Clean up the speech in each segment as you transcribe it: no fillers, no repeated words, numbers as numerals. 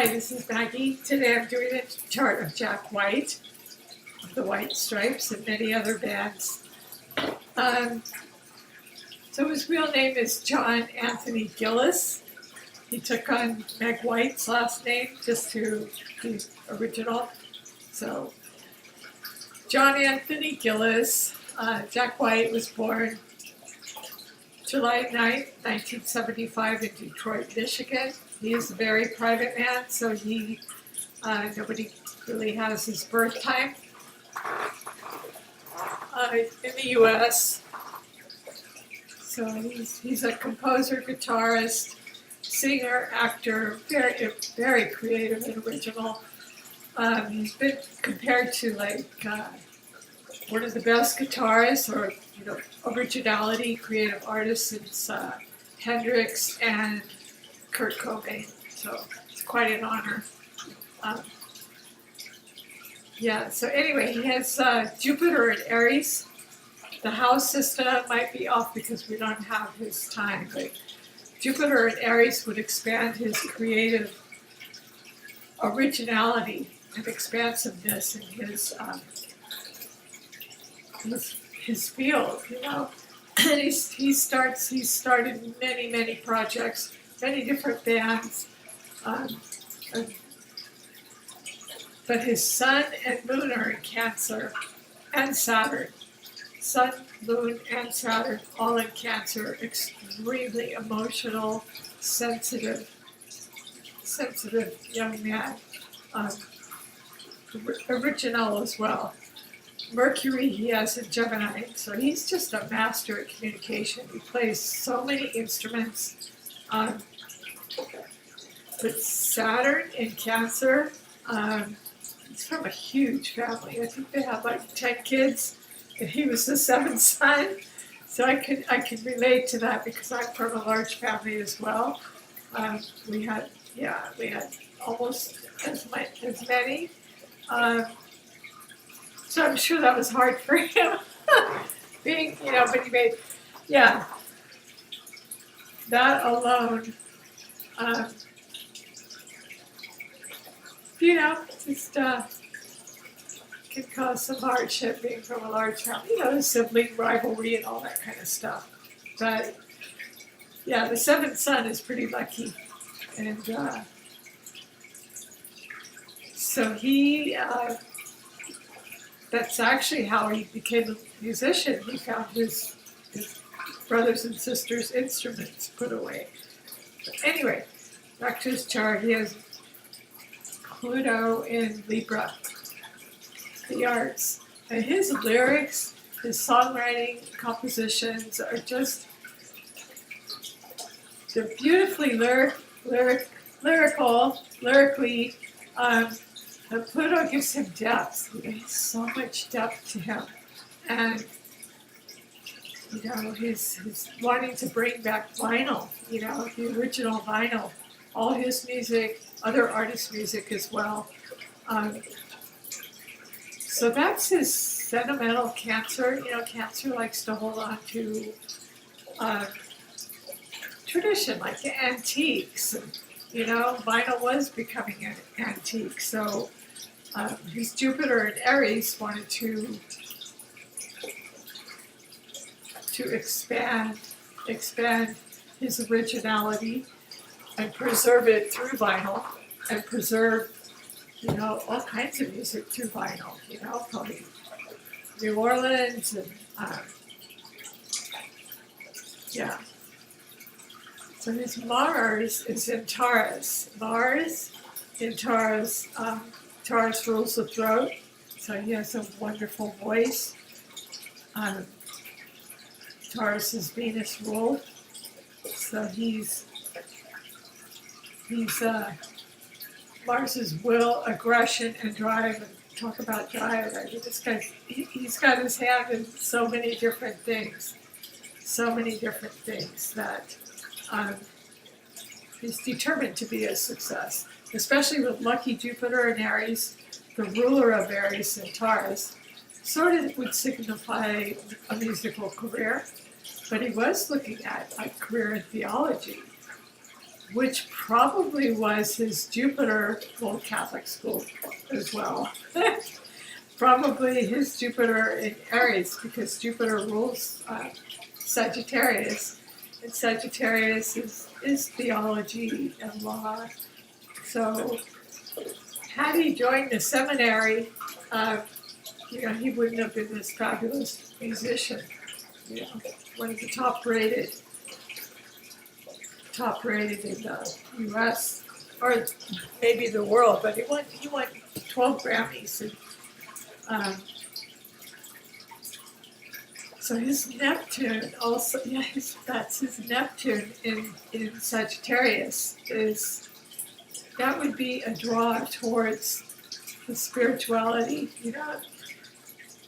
Hi, this is Maggie. Today I'm doing a chart of Jack White, of the White Stripes, and many other bands. So his real name is John Anthony Gillis. He took on Meg White's last name just to be original. So John Anthony Gillis, Jack White was born July 9th, 1975 in Detroit, Michigan. He is a very private man, so nobody really has his birth time. In the U.S., so he's a composer, guitarist, singer, actor, very creative and original. He's been compared to one of the best guitarists or originality creative artists since Hendrix and Kurt Cobain. So it's quite an honor. So anyway, he has Jupiter in Aries. The house system might be off because we don't have his time, but Jupiter in Aries would expand his creative originality and expansiveness in his field, And he started many projects, many different bands. But his sun and moon are in Cancer, and Saturn. Sun, moon, and Saturn, all in Cancer, extremely emotional, sensitive young man, original as well. Mercury he has in Gemini, so he's just a master at communication. He plays so many instruments. But Saturn in Cancer, he's from a huge family. I think they have like 10 kids, and he was the seventh son. So I can relate to that because I'm from a large family as well. We had almost as many. So I'm sure that was hard for him, but he made, that alone, just can cause some hardship being from a large family, sibling rivalry and all that kind of stuff. But the seventh son is pretty lucky, and so he. That's actually how he became a musician. He found his brothers and sisters' instruments put away. But anyway, back to his chart. He has Pluto in Libra, the arts. And his lyrics, his songwriting, compositions are just, they're beautifully lyrically. But Pluto gives him depth. There's so much depth to him. And, he's wanting to bring back vinyl, the original vinyl. All his music, other artists' music as well. So that's his sentimental Cancer. Cancer likes to hold on to tradition, like the antiques. And, vinyl was becoming an antique. So his Jupiter in Aries wanted to expand his originality and preserve it through vinyl and preserve, all kinds of music through vinyl, probably New Orleans and, So his Mars is in Taurus. Mars in Taurus, Taurus rules the throat, so he has a wonderful voice. Taurus is Venus ruled, so he's Mars's will, aggression, and drive. And talk about drive. I mean, this guy, he's got his hand in so many different things that he's determined to be a success, especially with lucky Jupiter in Aries, the ruler of Aries and Taurus. Sort of would signify a musical career, but he was looking at a career in theology. which probably was his Jupiter, well, Catholic school as well. Probably his Jupiter in Aries, because Jupiter rules Sagittarius, and Sagittarius is theology and law. So had he joined the seminary, he wouldn't have been this fabulous musician. One of the top rated in the U.S. or maybe the world, but he won 12 Grammys. And, so his Neptune also, that's his Neptune in Sagittarius, that would be a draw towards the spirituality,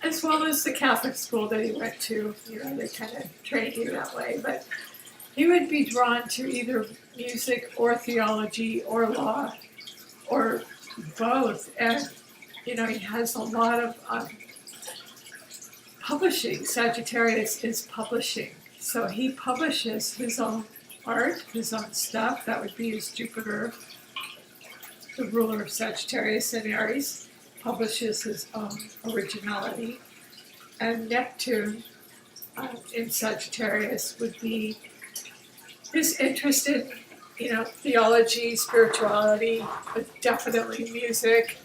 as well as the Catholic school that he went to. They kind of trained you that way, but he would be drawn to either music or theology or law or both. And, he has a lot of publishing. Sagittarius is publishing. So he publishes his own art, his own stuff. That would be his Jupiter, the ruler of Sagittarius and Aries, publishes his own originality. And Neptune in Sagittarius would be his interest in, theology, spirituality, but definitely music,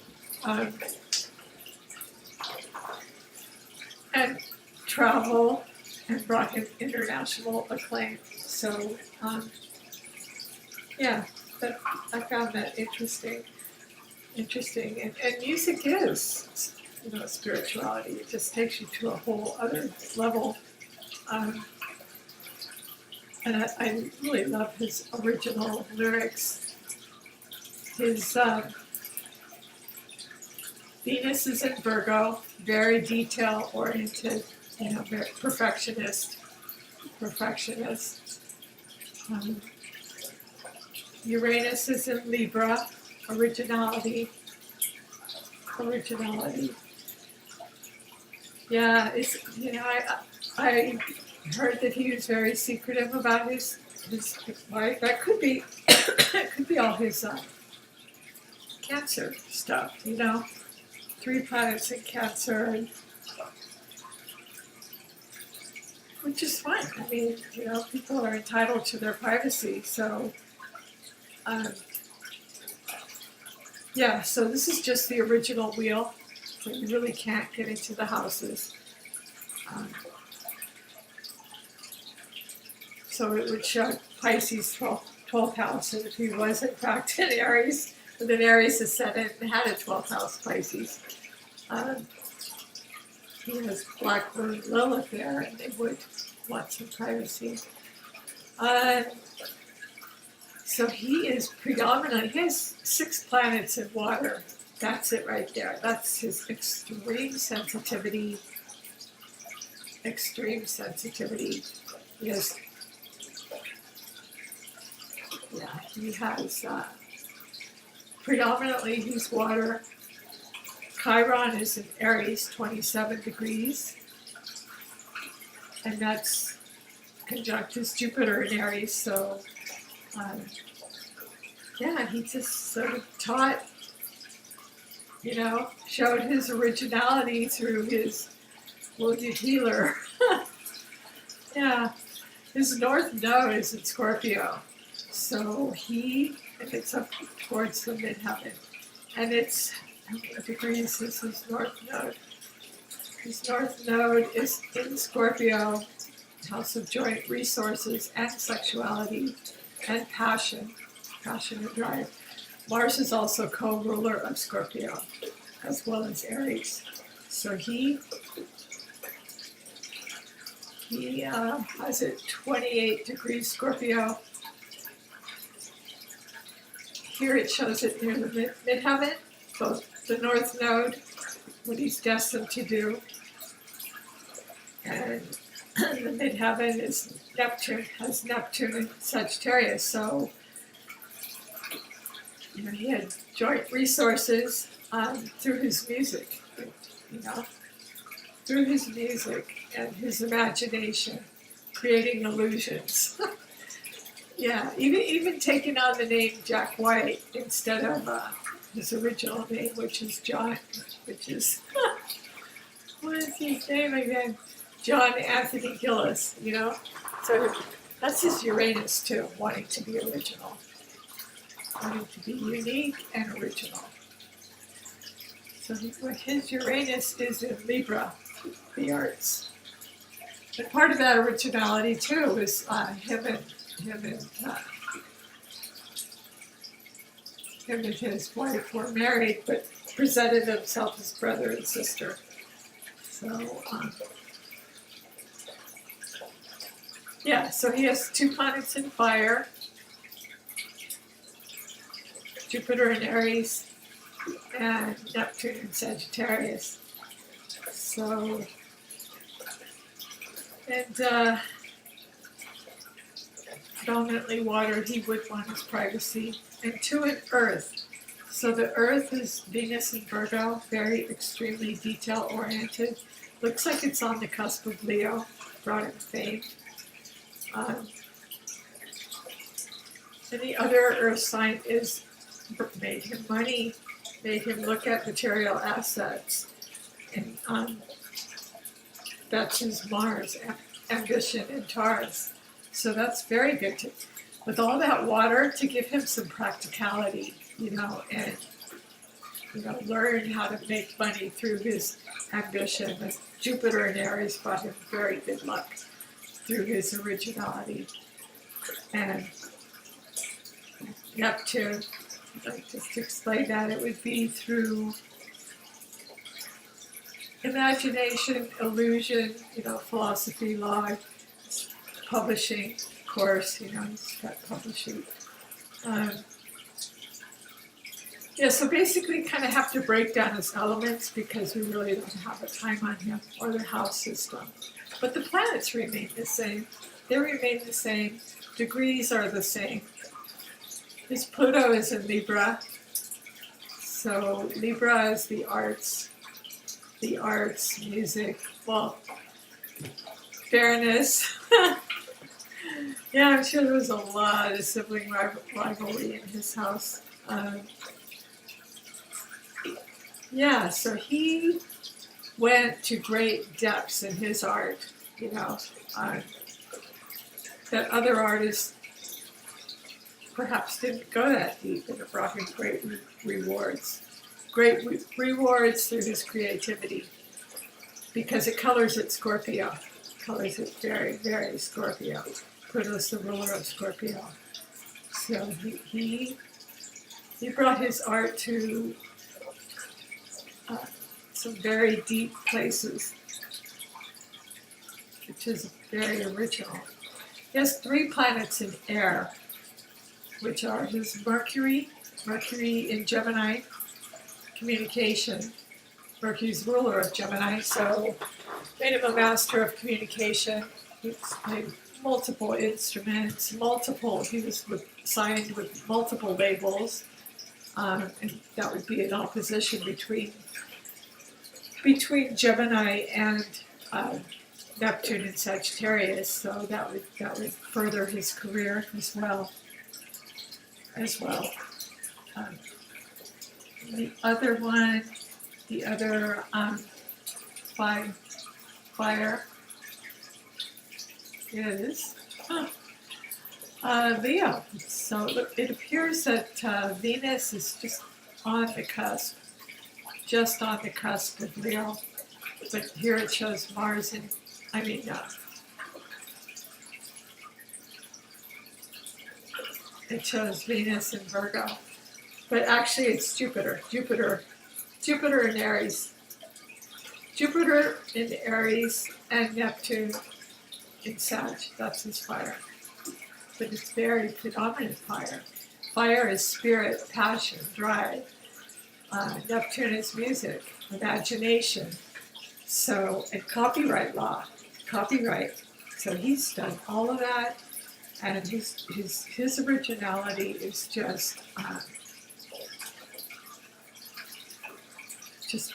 and travel, and brought him international acclaim. So, but I found that interesting. And music is, spirituality. It just takes you to a whole other level. And I really love his original lyrics. His Venus is in Virgo, very detail-oriented, very perfectionist. Uranus is in Libra, originality. Yeah, it's, I heard that he was very secretive about his life. That could be, it could be all his Cancer stuff, 3 planets in Cancer, which is fine. I mean, people are entitled to their privacy. So, so this is just the original wheel. So you really can't get into the houses. So it would show Pisces 12th house, and if he was in fact in Aries, and then Aries ascendant and had a 12th house Pisces, he has Black Moon Lilith there, and they would want some privacy. So he is predominantly, he has 6 planets in water. That's it right there. That's his extreme sensitivity. He has, he has predominantly he's water. Chiron is in Aries, 27 degrees. And that's conjunct his Jupiter in Aries. So, he just sort of taught, showed his originality through his wounded healer. His north node is in Scorpio. So and it's up towards the midheaven. And it's, how many degrees is his north node? His north node is in Scorpio, house of joint resources and sexuality and passion and drive. Mars is also co-ruler of Scorpio, as well as Aries. So he has a 28 degrees Scorpio. Here it shows it near the midheaven, both the north node, what he's destined to do, and the midheaven is Neptune, has Neptune in Sagittarius. So, he had joint resources through his music, through his music and his imagination, creating illusions. Yeah, even taking on the name Jack White instead of his original name, which is John, which is what is his name again? John Anthony Gillis. You know, so that's his Uranus too, wanting to be original, wanting to be unique and original. So his Uranus is in Libra, the arts. But part of that originality too is him and his wife were married, but presented themselves as brother and sister. So yeah, so he has 2 planets in fire, Jupiter in Aries, and Neptune in Sagittarius. So, and predominantly water, he would want his privacy. And 2 in Earth. So the Earth is Venus in Virgo, very extremely detail-oriented. Looks like it's on the cusp of Leo, brought him fame. And the other Earth sign is made him money, made him look at material assets. And that's his Mars, ambition and Taurus. So that's very good to, with all that water, to give him some practicality, you know, and learn how to make money through his ambition. And Jupiter in Aries brought him very good luck through his originality. And Neptune, like just to explain that, it would be through imagination, illusion, philosophy, law, publishing, of course, he's got publishing. So basically kind of have to break down his elements because we really don't have a time on him or the house system. But the planets remain the same. They remain the same. Degrees are the same. His Pluto is in Libra. So Libra is the arts, music, well, fairness. Yeah, I'm sure there was a lot of sibling rivalry in his house. So he went to great depths in his art, that other artists perhaps didn't go that deep, and it brought him great rewards. Great rewards through his creativity, because it colors it Scorpio. Colors it very, very Scorpio. Pluto's the ruler of Scorpio. So he brought his art to some very deep places, which is very original. He has 3 planets in air, which are his Mercury in Gemini, communication. Mercury's ruler of Gemini, so made him a master of communication. He's played multiple instruments, he was signed with multiple labels, and that would be an opposition between Gemini and Neptune and Sagittarius, so that would further his career as well. The other one, fire is Leo. So it appears that Venus is just on the cusp of Leo. But here it shows Mars it shows Venus in Virgo. But actually it's Jupiter in Aries. Jupiter in Aries and Neptune in Sag. That's his fire. But it's very predominant fire. Fire is spirit, passion, drive. Neptune is music, imagination. So, and copyright law. So he's done all of that, and his originality is just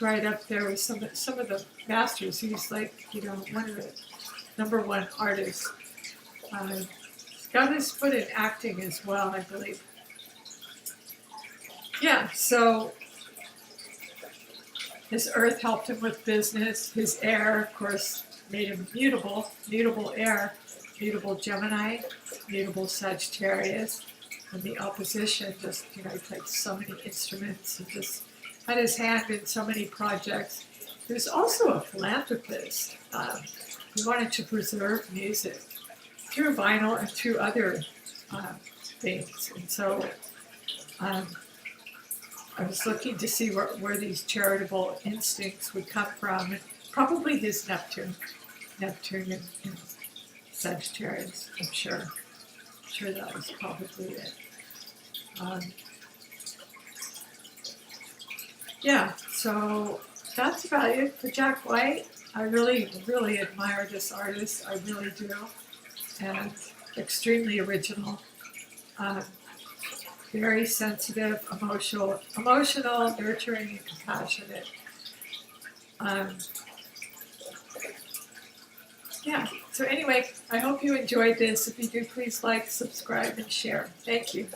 right up there with some of the masters. He's like, one of the #1 artists. got his foot in acting as well, I believe. Yeah, so his earth helped him with business. His air, of course, made him mutable, mutable air, mutable Gemini, mutable Sagittarius. And the opposition just, he played so many instruments and just had his hand in so many projects. He was also a philanthropist. He wanted to preserve music through vinyl and through other things. And so I was looking to see where these charitable instincts would come from. And probably his Neptune in Sagittarius, I'm sure. I'm sure that was probably it. Yeah, so that's about it for Jack White. I really, really admire this artist. I really do. And extremely original. Very sensitive, emotional, nurturing, and compassionate. Yeah, so anyway, I hope you enjoyed this. If you do, please like, subscribe, and share. Thank you.